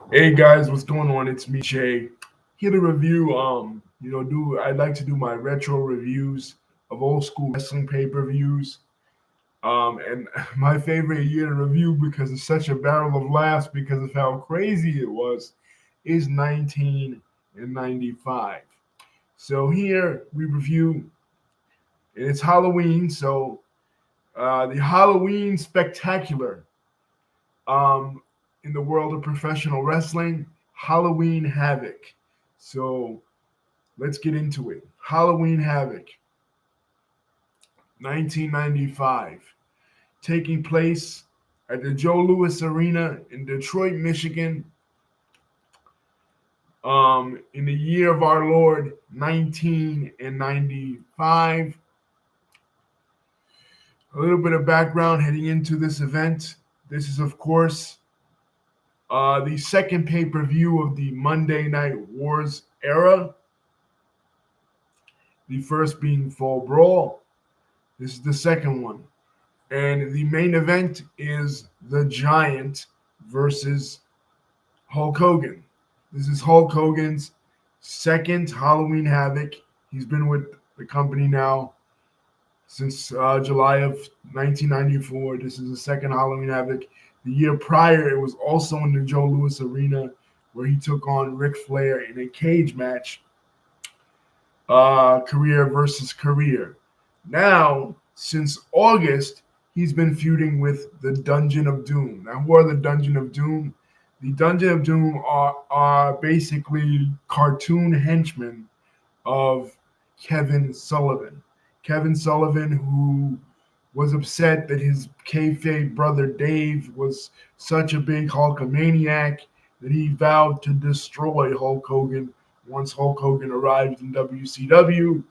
Hey guys, what's going on? It's me, Jay. Here to review. I'd like to do my retro reviews of old school wrestling pay-per-views. And my favorite year to review because it's such a barrel of laughs because of how crazy it was, is 1995. So here we review, and it's Halloween. So the Halloween Spectacular. Um, in the world of professional wrestling, Halloween Havoc. So let's get into it. Halloween Havoc, 1995, taking place at the Joe Louis Arena in Detroit, Michigan, in the year of our Lord, 1995. A little bit of background heading into this event. This is, of course, the second pay per view of the Monday Night Wars era. The first being Fall Brawl. This is the second one. And the main event is The Giant versus Hulk Hogan. This is Hulk Hogan's second Halloween Havoc. He's been with the company now since July of 1994. This is the second Halloween Havoc. The year prior, it was also in the Joe Louis Arena where he took on Ric Flair in a cage match, career versus career. Now, since August, he's been feuding with the Dungeon of Doom. Now, who are the Dungeon of Doom? The Dungeon of Doom are basically cartoon henchmen of Kevin Sullivan. Kevin Sullivan, who was upset that his kayfabe brother Dave was such a big Hulkamaniac that he vowed to destroy Hulk Hogan once Hulk Hogan arrived in WCW.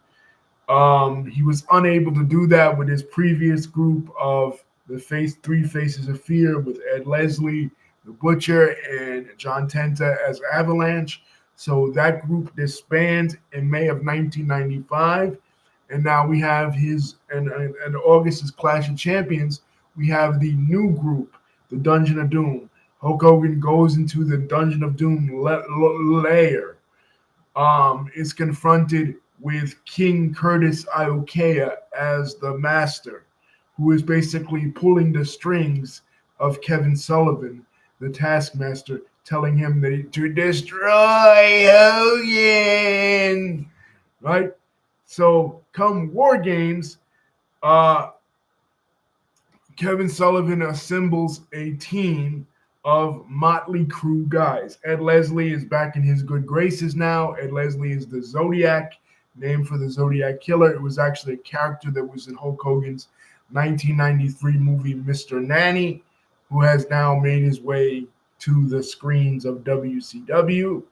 He was unable to do that with his previous group of the three faces of fear with Ed Leslie, the Butcher, and John Tenta as Avalanche. So that group disbanded in May of 1995, and now we have and August's Clash of Champions. We have the new group, the Dungeon of Doom. Hulk Hogan goes into the Dungeon of Doom lair, is confronted with King Curtis Iokea as the master, who is basically pulling the strings of Kevin Sullivan, the Taskmaster, telling him to destroy Hogan. Right? So, come War Games, uh, Kevin Sullivan assembles a team of motley crew guys. Ed Leslie is back in his good graces now. Ed Leslie is the Zodiac, named for the Zodiac Killer. It was actually a character that was in Hulk Hogan's 1993 movie Mr. Nanny, who has now made his way to the screens of WCW.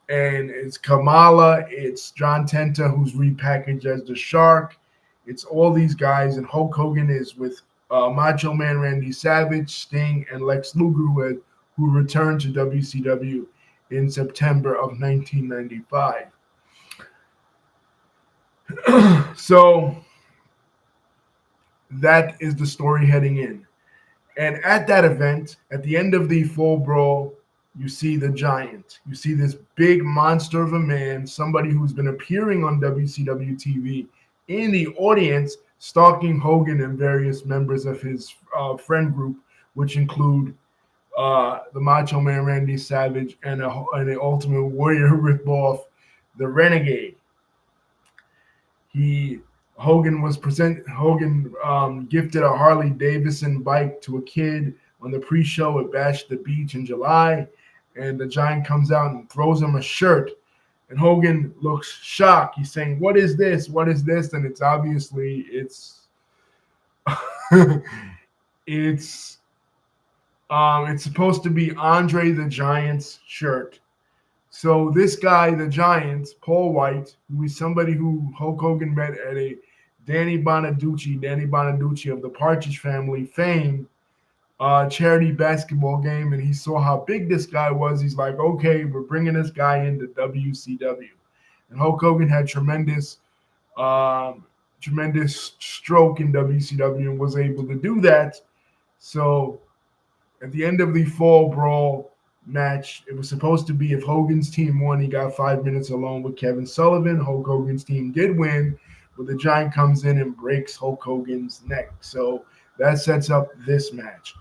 And it's Kamala, it's John Tenta, who's repackaged as the Shark. It's all these guys, and Hulk Hogan is with Macho Man Randy Savage, Sting, and Lex Luger, who returned to WCW in September of 1995. So that is the story heading in. And at that event, at the end of the Full Brawl, you see the Giant. You see this big monster of a man, somebody who's been appearing on WCW TV in the audience, stalking Hogan and various members of his friend group, which include the Macho Man Randy Savage and the Ultimate Warrior ripoff, the Renegade. He Hogan gifted a Harley Davidson bike to a kid on the pre-show at Bash the Beach in July, and the Giant comes out and throws him a shirt, and Hogan looks shocked. He's saying, "What is this? What is this?" And it's obviously it's it's supposed to be Andre the Giant's shirt. So this guy, the Giant, Paul White, who is somebody who Hulk Hogan met at a Danny Bonaducci of the Partridge Family fame charity basketball game, and he saw how big this guy was. He's like, okay, we're bringing this guy into WCW. And Hulk Hogan had tremendous stroke in WCW and was able to do that. So at the end of the Fall Brawl, match. It was supposed to be if Hogan's team won, he got 5 minutes alone with Kevin Sullivan. Hulk Hogan's team did win, but the Giant comes in and breaks Hulk Hogan's neck. So that sets up this match.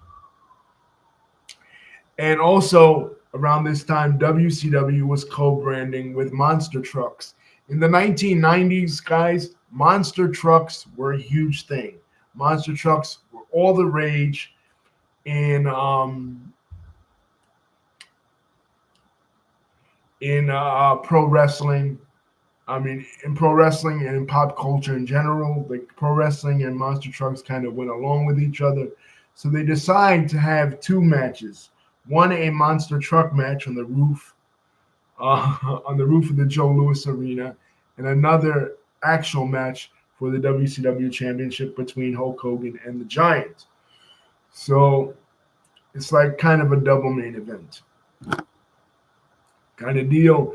And also around this time, WCW was co-branding with monster trucks. In the 1990s, guys, monster trucks were a huge thing. Monster trucks were all the rage in pro wrestling. I mean, in pro wrestling and in pop culture in general, like pro wrestling and monster trucks kind of went along with each other. So they decide to have two matches. One, a monster truck match on the roof of the Joe Louis Arena, and another actual match for the WCW Championship between Hulk Hogan and the Giant. So it's like kind of a double main event kind of deal.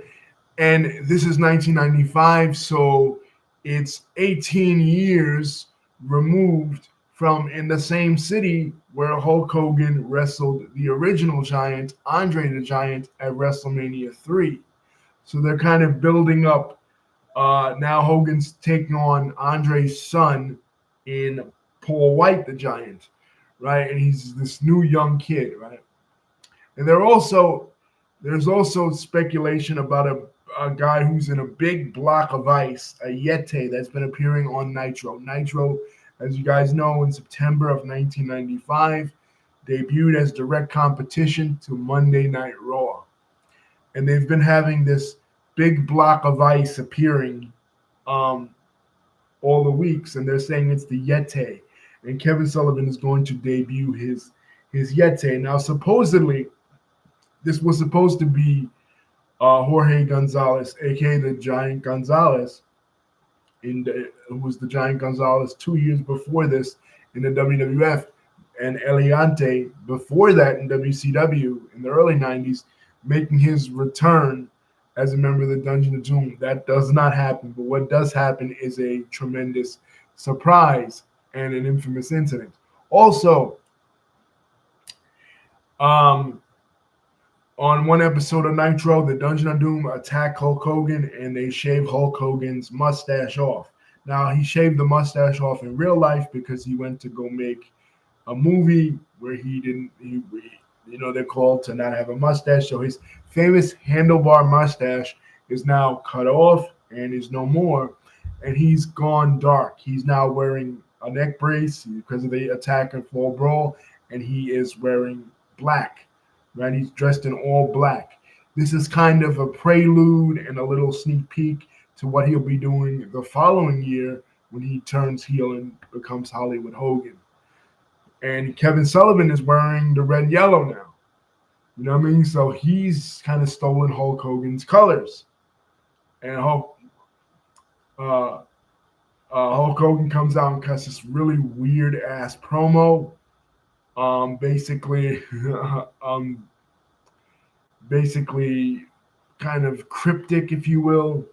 And this is 1995, so it's 18 years removed from in the same city where Hulk Hogan wrestled the original Giant, Andre the Giant, at WrestleMania 3. So they're kind of building up. Now Hogan's taking on Andre's son in Paul White the Giant, right? And he's this new young kid, right? And there's also speculation about a guy who's in a big block of ice, a Yeti that's been appearing on Nitro. Nitro, as you guys know, in September of 1995, debuted as direct competition to Monday Night Raw. And they've been having this big block of ice appearing all the weeks, and they're saying it's the Yeti. And Kevin Sullivan is going to debut his Yeti. Now, supposedly, this was supposed to be Jorge Gonzalez, aka the Giant Gonzalez, who was the Giant Gonzalez 2 years before this in the WWF, and Eliante before that in WCW in the early 90s, making his return as a member of the Dungeon of Doom. That does not happen, but what does happen is a tremendous surprise and an infamous incident. Also, on one episode of Nitro, the Dungeon of Doom attack Hulk Hogan and they shave Hulk Hogan's mustache off. Now, he shaved the mustache off in real life because he went to go make a movie where they're called to not have a mustache. So his famous handlebar mustache is now cut off and is no more. And he's gone dark. He's now wearing a neck brace because of the attack and fall brawl, and he is wearing black. Right, he's dressed in all black. This is kind of a prelude and a little sneak peek to what he'll be doing the following year when he turns heel and becomes Hollywood Hogan. And Kevin Sullivan is wearing the red yellow now. You know what I mean? So he's kind of stolen Hulk Hogan's colors. And Hulk Hogan comes out and cuts this really weird ass promo. Basically kind of cryptic, if you will.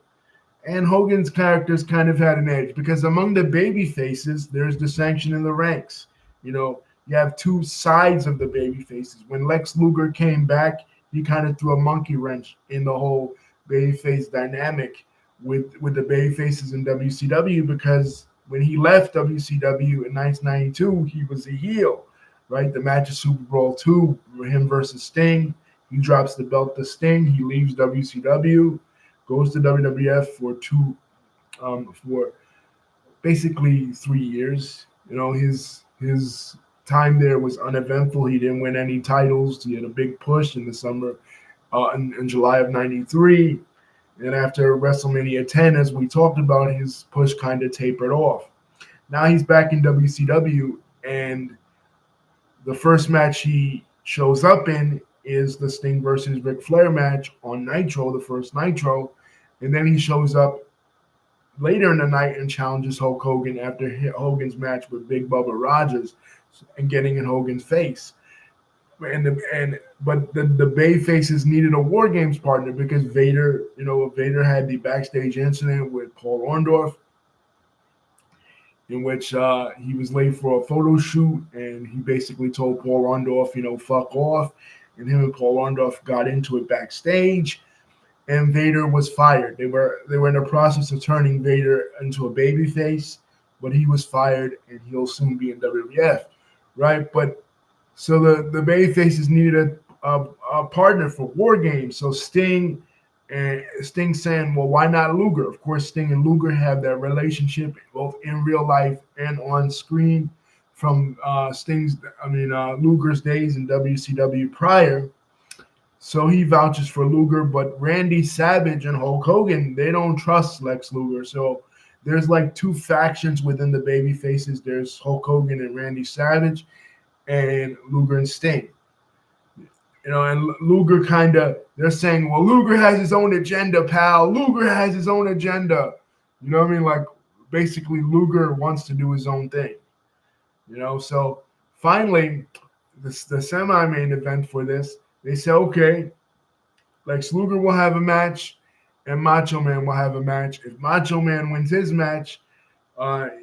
And Hogan's characters kind of had an edge because among the baby faces, there's dissension in the ranks. You know, you have two sides of the baby faces. When Lex Luger came back, he kind of threw a monkey wrench in the whole babyface dynamic with the baby faces in WCW because when he left WCW in 1992, he was a heel, right? The match of Super Bowl II, him versus Sting. He drops the belt to Sting. He leaves WCW, goes to WWF for basically 3 years. You know, his time there was uneventful. He didn't win any titles. He had a big push in the summer, in July of '93. And after WrestleMania 10, as we talked about, his push kind of tapered off. Now he's back in WCW, and the first match he shows up in is the Sting versus Ric Flair match on Nitro, the first Nitro. And then he shows up later in the night and challenges Hulk Hogan after Hogan's match with Big Bubba Rogers and getting in Hogan's face. But the Bay Faces needed a War Games partner because Vader had the backstage incident with Paul Orndorff, in which he was late for a photo shoot, and he basically told Paul Orndorff, fuck off. and him and Paul Orndorff got into it backstage, and Vader was fired. They were in the process of turning Vader into a babyface, but he was fired, and he'll soon be in WWF, right? But so the babyfaces needed a partner for War Games. So Sting saying, well, why not Luger? Of course, Sting and Luger have that relationship both in real life and on screen from Luger's days in WCW prior. So he vouches for Luger, but Randy Savage and Hulk Hogan, they don't trust Lex Luger. So there's like two factions within the baby faces. There's Hulk Hogan and Randy Savage, and Luger and Sting. And Luger they're saying, well, Luger has his own agenda, pal. Luger has his own agenda. You know what I mean? Like, basically, Luger wants to do his own thing. So finally, the semi-main event for this, they say, okay, Lex Luger will have a match and Macho Man will have a match. If Macho Man wins his match,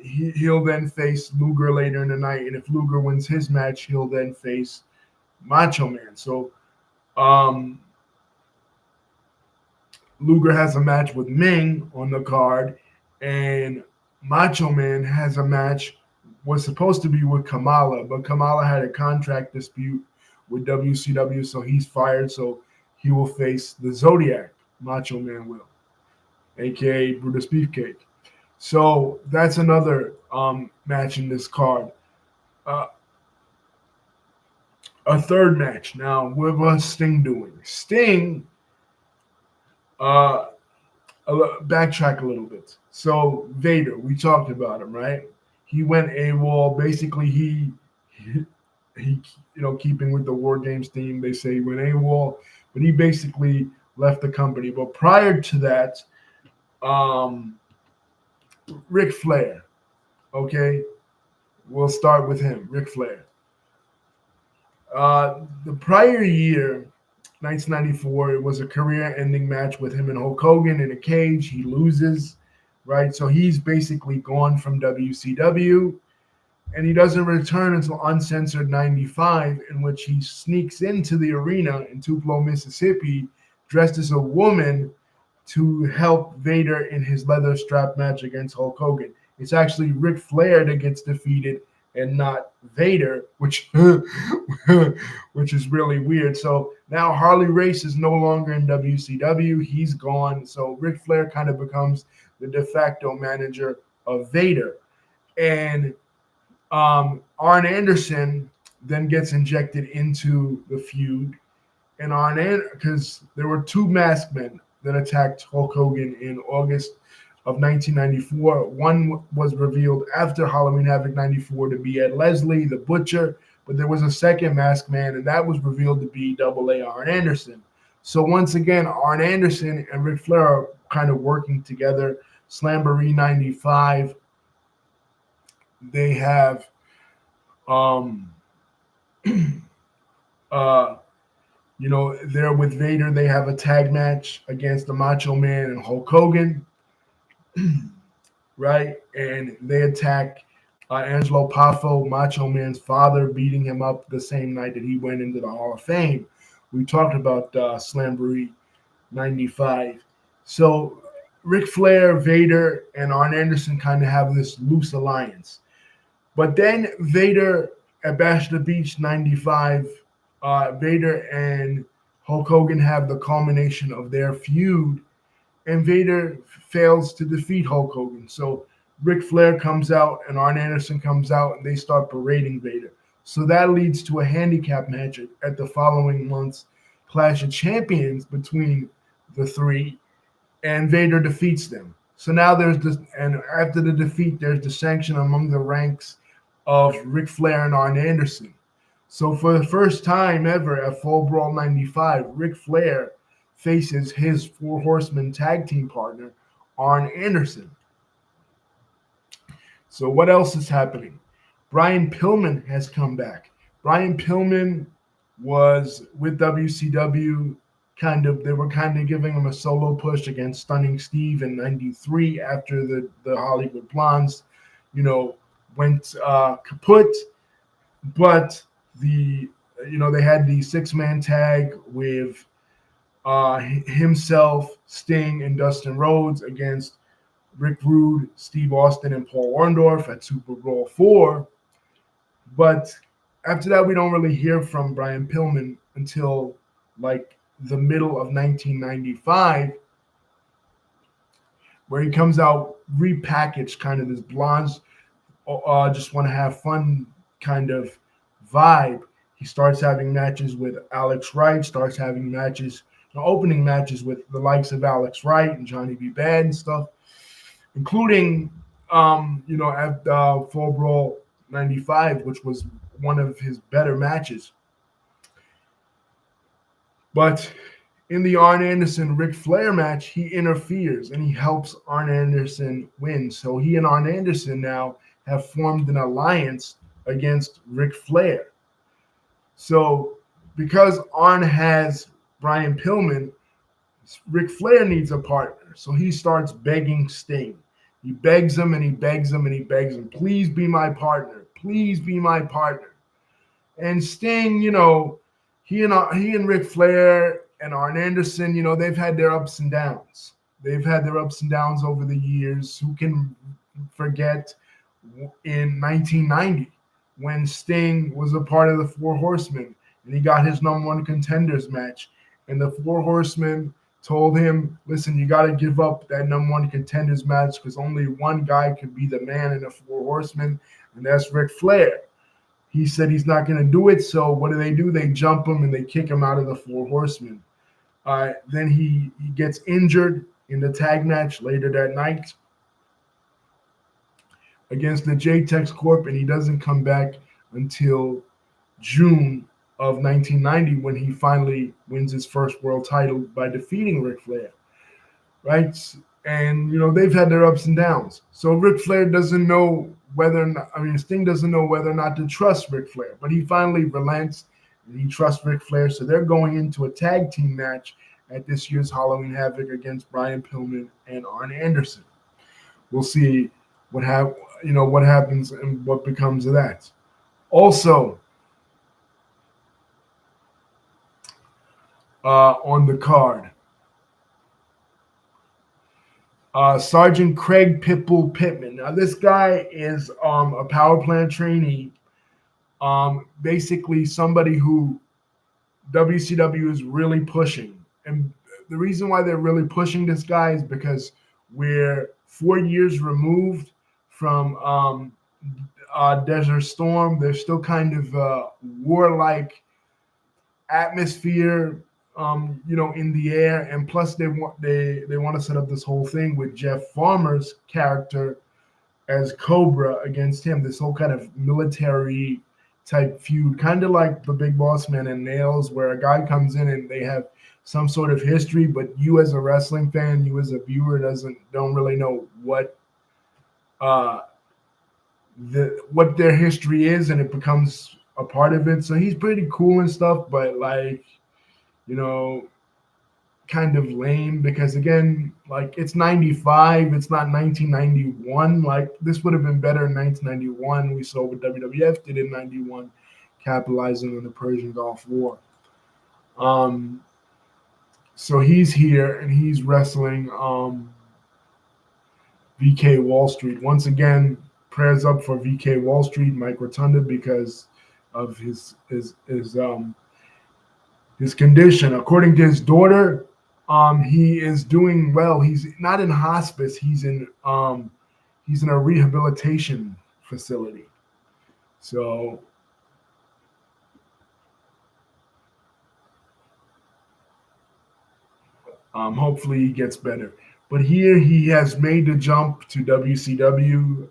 he'll then face Luger later in the night. And if Luger wins his match, he'll then face Macho Man. So Luger has a match with Ming on the card, and Macho Man has a match, was supposed to be with Kamala, but Kamala had a contract dispute with WCW, so he's fired. So he will face the Zodiac, Macho Man will, a.k.a. Brutus Beefcake. So that's another match in this card. A third match. Now, what was Sting doing? Sting, backtrack a little bit. So Vader, we talked about him, right? He went AWOL. Basically, he keeping with the War Games theme, they say he went AWOL, but he basically left the company. But prior to that, Ric Flair, okay? We'll start with him, Ric Flair. The prior year, 1994, it was a career-ending match with him and Hulk Hogan in a cage. He loses, right? So he's basically gone from WCW, and he doesn't return until Uncensored 95, in which he sneaks into the arena in Tupelo, Mississippi, dressed as a woman to help Vader in his leather strap match against Hulk Hogan. It's actually Ric Flair that gets defeated and not Vader, which is really weird. So now Harley Race is no longer in WCW. He's gone. So Ric Flair kind of becomes the de facto manager of Vader. And Arn Anderson then gets injected into the feud. And because there were two masked men that attacked Hulk Hogan in August of 1994. One was revealed after Halloween Havoc 94 to be Ed Leslie, the Butcher, but there was a second masked man, and that was revealed to be AA Arn Anderson. So once again, Arn Anderson and Ric Flair are kind of working together. Slamboree 95, they have they're with Vader. They have a tag match against the Macho Man and Hulk Hogan. Right? And they attack Angelo Poffo, Macho Man's father, beating him up the same night that he went into the Hall of Fame. We talked about Slamboree 95. So Ric Flair, Vader, and Arn Anderson kind of have this loose alliance. But then Vader at Bash at the Beach 95, Vader and Hulk Hogan have the culmination of their feud, and Vader fails to defeat Hulk Hogan. So Ric Flair comes out and Arn Anderson comes out, and they start berating Vader. So that leads to a handicap match at the following month's Clash of Champions between the three, and Vader defeats them. So now and after the defeat, there's dissension among the ranks of Ric Flair and Arn Anderson. So for the first time ever at Full Brawl 95, Ric Flair faces his Four Horsemen tag team partner, Arn Anderson. So what else is happening? Brian Pillman has come back. Brian Pillman was with WCW. They were kind of giving him a solo push against Stunning Steve in 93 after the Hollywood Blondes, went kaput. But they had the 6-man tag with himself, Sting, and Dustin Rhodes against Rick Rude, Steve Austin, and Paul Orndorff at Super Bowl IV. But after that, we don't really hear from Brian Pillman until like the middle of 1995, where he comes out repackaged, kind of this blonde, just want to have fun kind of vibe. He starts having matches with Alex Wright, starts having matches, opening matches with the likes of Alex Wright and Johnny B. Bad and stuff, including, at Full Brawl 95, which was one of his better matches. But in the Arn Anderson Ric Flair match, he interferes and he helps Arn Anderson win. So he and Arn Anderson now have formed an alliance against Ric Flair. So because Arn has Brian Pillman, Ric Flair needs a partner. So he starts begging Sting. He begs him and he begs him and he begs him, please be my partner. Please be my partner. And Sting, he and Ric Flair and Arn Anderson, they've had their ups and downs. They've had their ups and downs over the years. Who can forget in 1990 when Sting was a part of the Four Horsemen and he got his number one contenders match, and the Four Horsemen told him, listen, you got to give up that number one contenders match because only one guy can be the man in the Four Horsemen, and that's Ric Flair. He said he's not going to do it, so what do? They jump him and they kick him out of the Four Horsemen. Then he gets injured in the tag match later that night against the J-Tex Corp, and he doesn't come back until June of 1990 when he finally wins his first world title by defeating Ric Flair, right? And, they've had their ups and downs. So Ric Flair doesn't know Sting doesn't know whether or not to trust Ric Flair, but he finally relents and he trusts Ric Flair. So they're going into a tag team match at this year's Halloween Havoc against Brian Pillman and Arn Anderson. We'll see what happens and what becomes of that. Also, on the card, Sergeant Craig Pitbull Pittman. Now, this guy is a power plant trainee, basically somebody who WCW is really pushing. And the reason why they're really pushing this guy is because we're 4 years removed from Desert Storm. There's still kind of warlike atmosphere in the air, and plus they want to set up this whole thing with Jeff Farmer's character as Cobra against him. This whole kind of military type feud, kind of like the Big Boss Man and Nails, where a guy comes in and they have some sort of history, but you as a wrestling fan, you as a viewer don't really know what their history is, and it becomes a part of it. So he's pretty cool and stuff, but kind of lame because, again, it's 95, it's not 1991. This would have been better in 1991. We saw what WWF did in 91, capitalizing on the Persian Gulf War. So he's here and he's wrestling VK Wall Street. Once again, prayers up for VK Wall Street, Mike Rotunda, because of his condition. According to his daughter, he is doing well. He's not in hospice. He's in a rehabilitation facility. So hopefully he gets better. But here he has made the jump to WCW.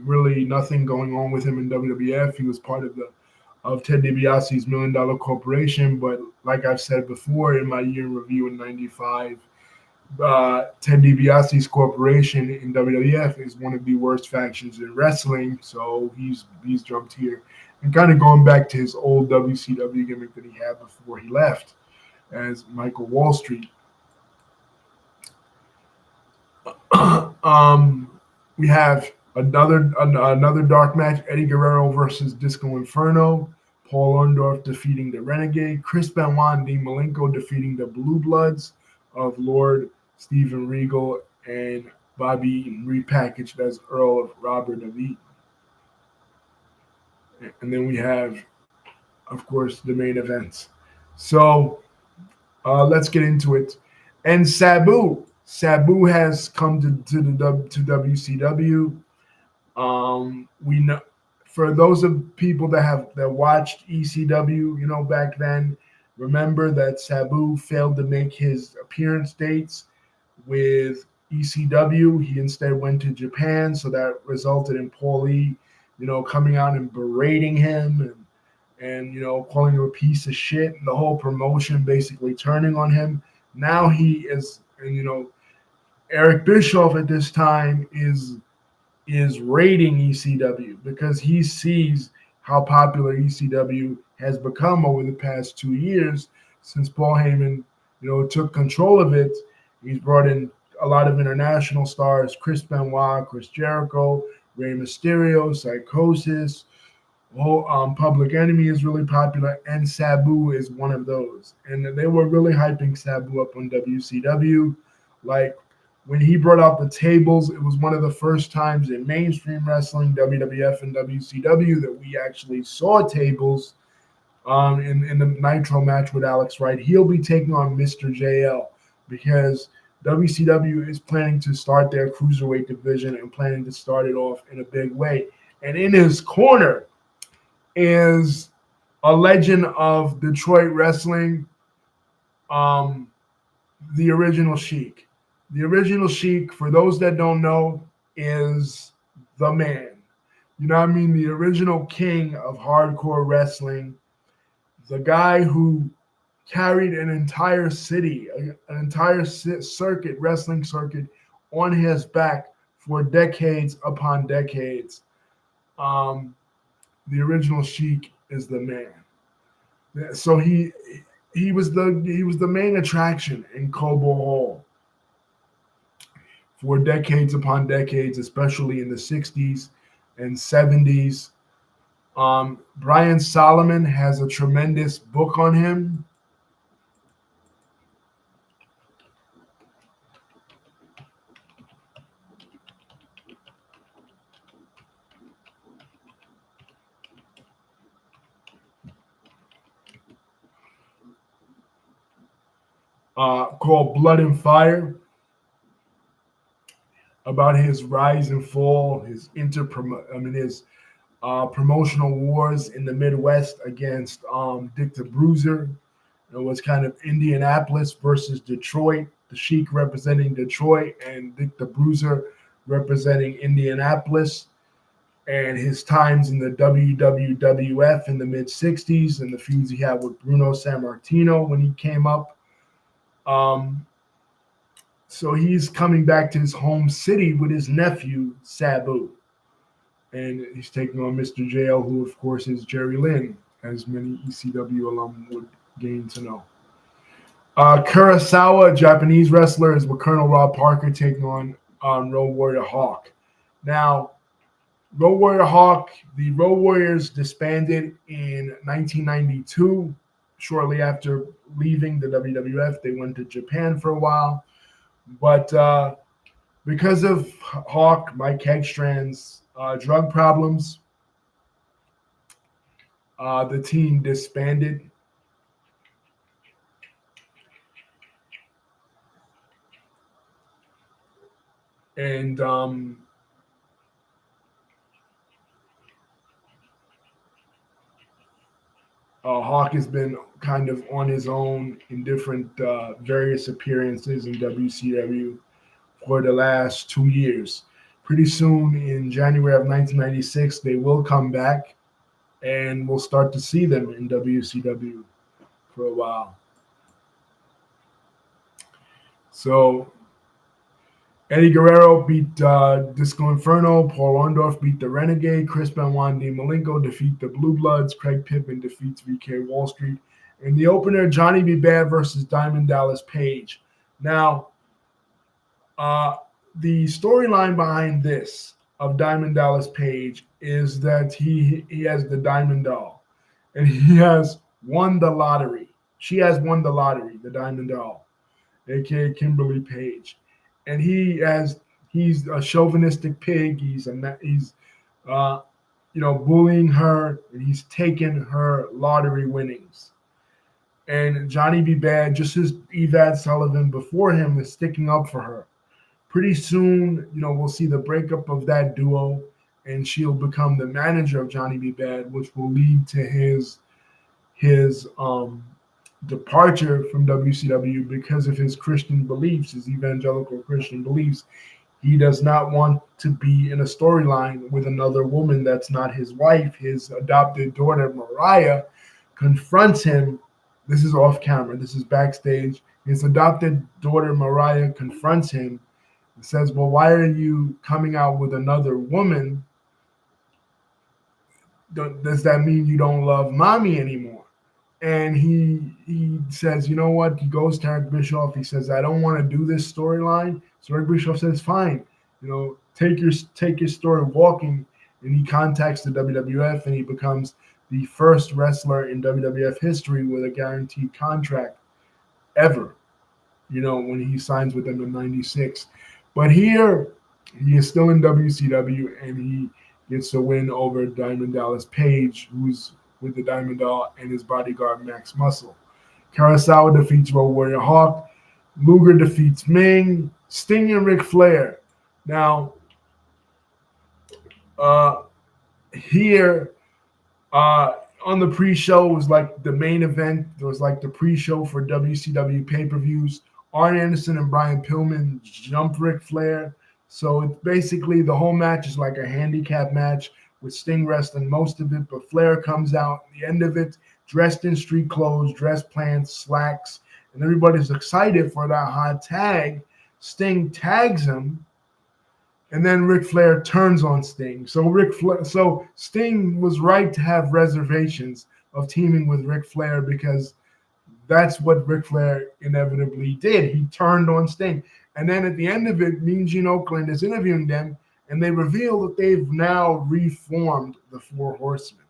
Really nothing going on with him in WWF. He was part of Ted DiBiase's $1 Million Corporation. But like I've said before in my year in review in 95, Ted DiBiase's corporation in WWF is one of the worst factions in wrestling. So he's jumped here. And kind of going back to his old WCW gimmick that he had before he left as Michael Wall Street. We have another dark match, Eddie Guerrero versus Disco Inferno. Paul Orndorff defeating the Renegade, Chris Benoit and Dean Malenko defeating the Blue Bloods of Lord Steven Regal and Bobby Eaton, repackaged as Earl of Robert of Eaton. And then we have, of course, the main events. So let's get into it. And Sabu has come to WCW. We know, for those of people that watched ECW, back then, remember that Sabu failed to make his appearance dates with ECW. He instead went to Japan, so that resulted in Paul E, coming out and berating him and calling him a piece of shit, and the whole promotion basically turning on him. Now he is, and Eric Bischoff at this time is raiding ECW because he sees how popular ECW has become over the past 2 years since Paul Heyman, took control of it. He's brought in a lot of international stars: Chris Benoit, Chris Jericho, Rey Mysterio, Psychosis. Public Enemy is really popular, and Sabu is one of those. And they were really hyping Sabu up on WCW. Like, when he brought out the tables, it was one of the first times in mainstream wrestling, WWF and WCW, that we actually saw tables in the Nitro match with Alex Wright. He'll be taking on Mr. JL because WCW is planning to start their cruiserweight division and planning to start it off in a big way. And in his corner is a legend of Detroit wrestling, the original Sheik. The original Sheik, for those that don't know, is the man. You know what I mean? The original king of hardcore wrestling, the guy who carried an entire city, an entire circuit, wrestling circuit, on his back for decades upon decades. The original Sheik is the man. So he was the main attraction in Cobo Hall for decades upon decades, especially in the 60s and 70s. Brian Solomon has a tremendous book on him. Called Blood and Fire, about his rise and fall, his promotional wars in the Midwest against Dick the Bruiser. It was kind of Indianapolis versus Detroit, the Sheik representing Detroit and Dick the Bruiser representing Indianapolis, and his times in the WWF in the mid-'60s and the feuds he had with Bruno Sammartino when he came up. So he's coming back to his home city with his nephew, Sabu. And he's taking on Mr. JL, who, of course, is Jerry Lynn, as many ECW alum would gain to know. Kurosawa, a Japanese wrestler, is with Colonel Rob Parker taking on Road Warrior Hawk. Now, Road Warrior Hawk, the Road Warriors disbanded in 1992. Shortly after leaving the WWF, they went to Japan for a while. But because of Hawk, Mike Hegstrand's drug problems, the team disbanded. And Hawk has been kind of on his own in different various appearances in WCW for the last 2 years. Pretty soon, in January of 1996, they will come back, and we'll start to see them in WCW for a while. So Eddie Guerrero beat Disco Inferno. Paul Orndorff beat the Renegade. Chris Benoit and Dean Malenko defeat the Blue Bloods. Craig Pittman defeats VK Wall Street. In the opener, Johnny B. Bad versus Diamond Dallas Page. Now, the storyline behind this of Diamond Dallas Page is that he has the Diamond Doll. and he has won the lottery. She has won the lottery, the Diamond Doll, aka Kimberly Page, and he's a chauvinistic pig. He's uh, bullying her, and he's taken her lottery winnings. And Johnny B. Bad, just as Evad Sullivan before him, is sticking up for her. Pretty soon, we'll see the breakup of that duo, and she'll become the manager of Johnny B. Bad, which will lead to his departure from WCW because of his Christian beliefs, his evangelical Christian beliefs. He does not want to be in a storyline with another woman that's not his wife. His adopted daughter, Mariah, confronts him. This is off camera. This is backstage. His adopted daughter, Mariah, confronts him and says, well, why are you coming out with another woman? Does that mean you don't love mommy anymore? And he says, you know what? He goes to Eric Bischoff. He says, I don't want to do this storyline. So Eric Bischoff says, fine, take your story walking. And he contacts the WWF, and he becomes the first wrestler in WWF history with a guaranteed contract ever. When he signs with them in '96. But here he is still in WCW, and he gets a win over Diamond Dallas Page, who's with the Diamond Doll, and his bodyguard Max Muscle. Kurosawa defeats Road Warrior Hawk. Luger defeats Ming. Sting and Ric Flair. Now, here on the pre-show was like the main event. There was like the pre-show for WCW pay-per-views. Arn Anderson and Brian Pillman jump Ric Flair. So it's basically the whole match is like a handicap match with Sting wrestling most of it, but Flair comes out at the end of it dressed in street clothes, dress pants, slacks, and everybody's excited for that hot tag. Sting tags him, and then Ric Flair turns on Sting. So Sting was right to have reservations of teaming with Ric Flair because that's what Ric Flair inevitably did. He turned on Sting. And then at the end of it, Mean Gene Okerlund is interviewing them, and they reveal that they've now reformed the Four Horsemen.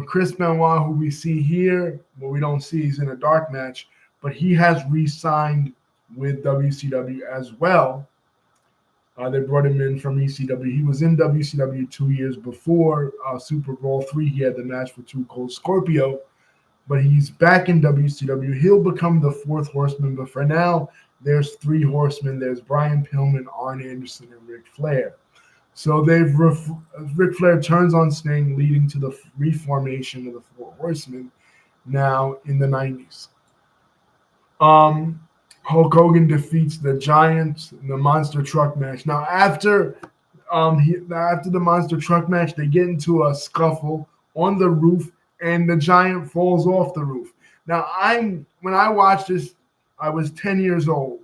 Chris Benoit, who we see here, what we don't see, he's in a dark match, but he has re-signed with WCW as well. They brought him in from ECW. He was in WCW 2 years before Super Bowl III. He had the match with Too Cold Scorpio, but he's back in WCW. He'll become the fourth horseman, but for now, there's three horsemen. There's Brian Pillman, Arn Anderson, and Ric Flair. So Ric Flair turns on Sting, leading to the reformation of the Four Horsemen now in the 90s. Hulk Hogan defeats the Giant in the Monster Truck match. Now, after the Monster Truck match, they get into a scuffle on the roof, and the Giant falls off the roof. Now, when I watched this, I was 10 years old.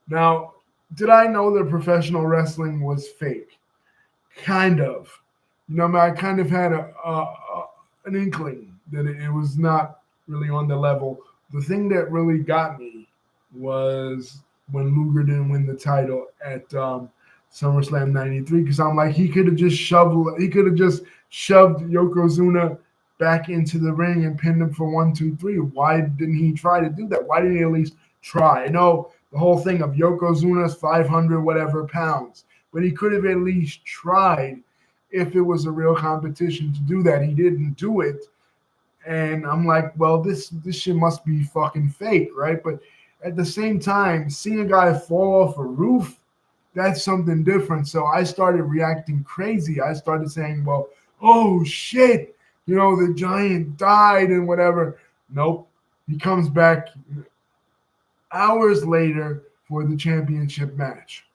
Now, did I know that professional wrestling was fake? Kind of. I kind of had an inkling that it was not really on the level. The thing that really got me was when Luger didn't win the title at SummerSlam '93, because I'm like, he could have just shoved Yokozuna back into the ring and pinned him for 1, 2, 3. Why didn't he try to do that? Why didn't he at least try? I know the whole thing of Yokozuna's 500 whatever pounds, but he could have at least tried if it was a real competition to do that. He didn't do it. And I'm like, well, this shit must be fucking fake, right? But at the same time, seeing a guy fall off a roof, that's something different. So I started reacting crazy. I started saying, well, oh shit, the Giant died and whatever. Nope. He comes back hours later for the championship match.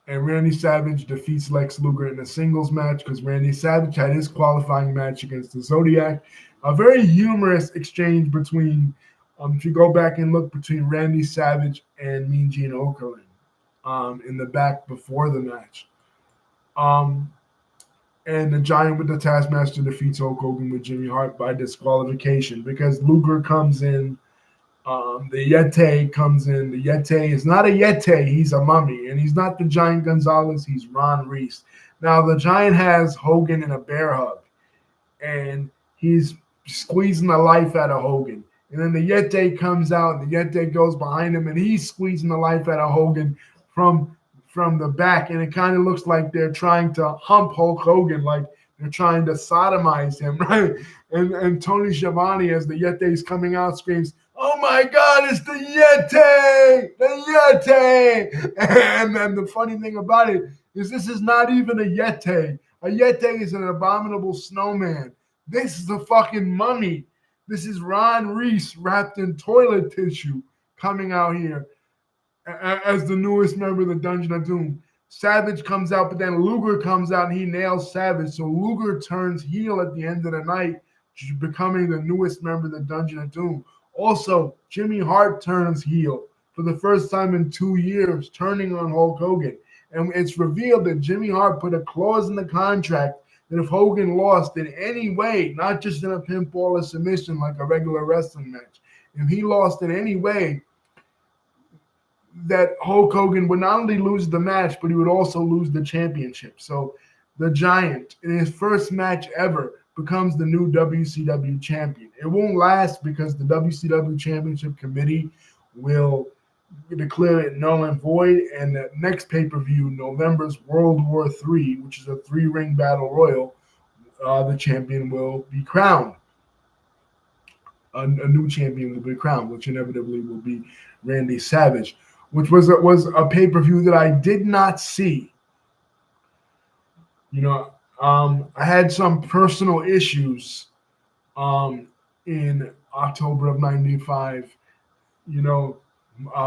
And Randy Savage defeats Lex Luger in a singles match because Randy Savage had his qualifying match against the Zodiac. A very humorous exchange between, if you go back and look, between Randy Savage and Mean Gene Okerlund in the back before the match. And the Giant with the Taskmaster defeats Hulk Hogan with Jimmy Hart by disqualification because Luger comes in The Yeti comes in. The Yeti is not a Yeti, he's a mummy. And he's not the Giant Gonzalez, he's Ron Reese. Now, the Giant has Hogan in a bear hug, and he's squeezing the life out of Hogan. And then the Yeti comes out, and the Yeti goes behind him, and he's squeezing the life out of Hogan from from the back, and it kind of looks like they're trying to hump Hulk Hogan, like they're trying to sodomize him, right? And Tony Schiavone, as the Yeti's coming out, screams, "Oh my God, it's the Yeti! The Yeti!" And then the funny thing about it is this is not even a Yeti. A Yeti is an abominable snowman. This is a fucking mummy. This is Ron Reese wrapped in toilet tissue coming out here as the newest member of the Dungeon of Doom. Savage comes out, but then Luger comes out and he nails Savage. So Luger turns heel at the end of the night, becoming the newest member of the Dungeon of Doom. Also, Jimmy Hart turns heel for the first time in 2 years, turning on Hulk Hogan. And it's revealed that Jimmy Hart put a clause in the contract that if Hogan lost in any way, not just in a pinfall or submission like a regular wrestling match, if he lost in any way, that Hulk Hogan would not only lose the match, but he would also lose the championship. So the Giant, in his first match ever, becomes the new WCW champion. It won't last because the WCW Championship Committee will declare it null and void, and the next pay-per-view, November's World War III, which is a 3-ring battle royal, the champion will be crowned. A new champion will be crowned, which inevitably will be Randy Savage, which was a pay-per-view that I did not see. You know, I had some personal issues in October of '95, you know,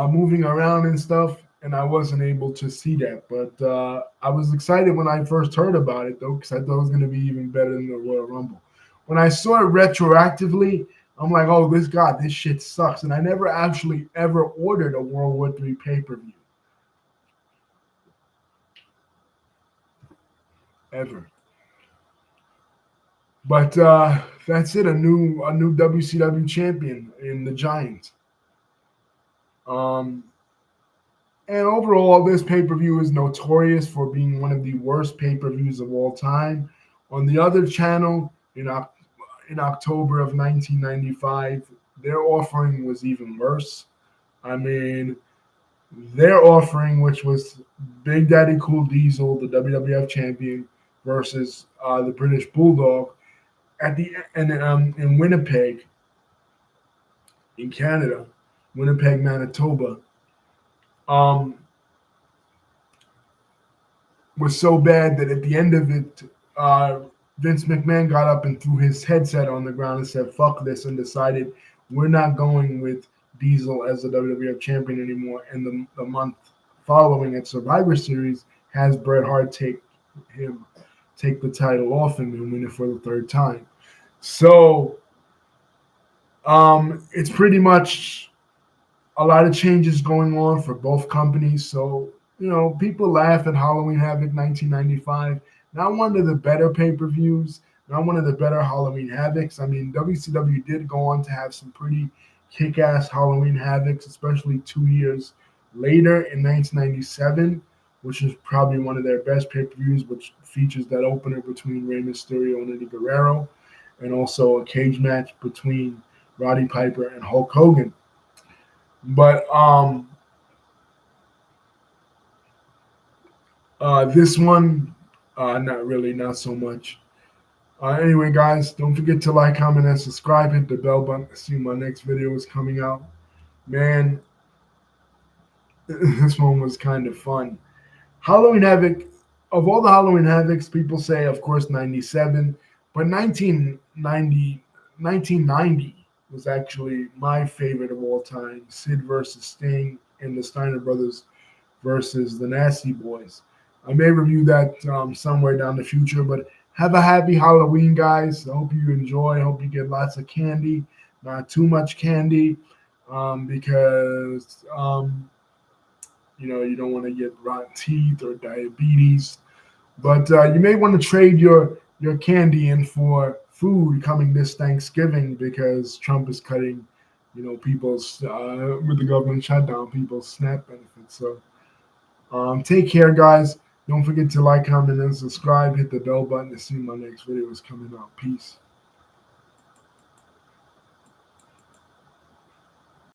moving around and stuff, and I wasn't able to see that. But I was excited when I first heard about it, though, because I thought it was going to be even better than the Royal Rumble. When I saw it retroactively, I'm like, oh, this shit sucks. And I never actually ever ordered a World War III pay-per-view. Ever. But that's it. A new WCW champion in the Giants. And overall, this pay-per-view is notorious for being one of the worst pay-per-views of all time. On the other channel, in October of 1995, their offering was even worse. I mean, their offering, which was Big Daddy Cool Diesel, the WWF champion, versus the British Bulldog, in Winnipeg, in Canada, Winnipeg, Manitoba, was so bad that at the end of it, Vince McMahon got up and threw his headset on the ground and said, "Fuck this," and decided we're not going with Diesel as the WWF champion anymore. And the month following at Survivor Series has Bret Hart take the title off him and win it for the third time. So it's pretty much a lot of changes going on for both companies. So, you know, people laugh at Halloween Havoc 1995. Not one of the better pay-per-views, not one of the better Halloween Havocs. I mean, WCW did go on to have some pretty kick-ass Halloween Havocs, especially 2 years later in 1997, which is probably one of their best pay-per-views, which features that opener between Rey Mysterio and Eddie Guerrero, and also a cage match between Roddy Piper and Hulk Hogan. But this one, not so much. Anyway, guys, don't forget to like, comment, and subscribe. Hit the bell button to see my next video is coming out. Man, this one was kind of fun. Halloween Havoc, of all the Halloween Havocs, people say, of course, 97. But 1990 was actually my favorite of all time. Sid versus Sting and the Steiner Brothers versus the Nasty Boys. I may review that somewhere down the future, but have a happy Halloween, guys. I hope you enjoy. I hope you get lots of candy, not too much candy, because, you don't want to get rotten teeth or diabetes. But you may want to trade your candy in for food coming this Thanksgiving because Trump is cutting people's with the government shutdown, people's SNAP benefits. So take care, guys. Don't forget to like, comment, and subscribe. Hit the bell button to see my next videos coming out. Peace.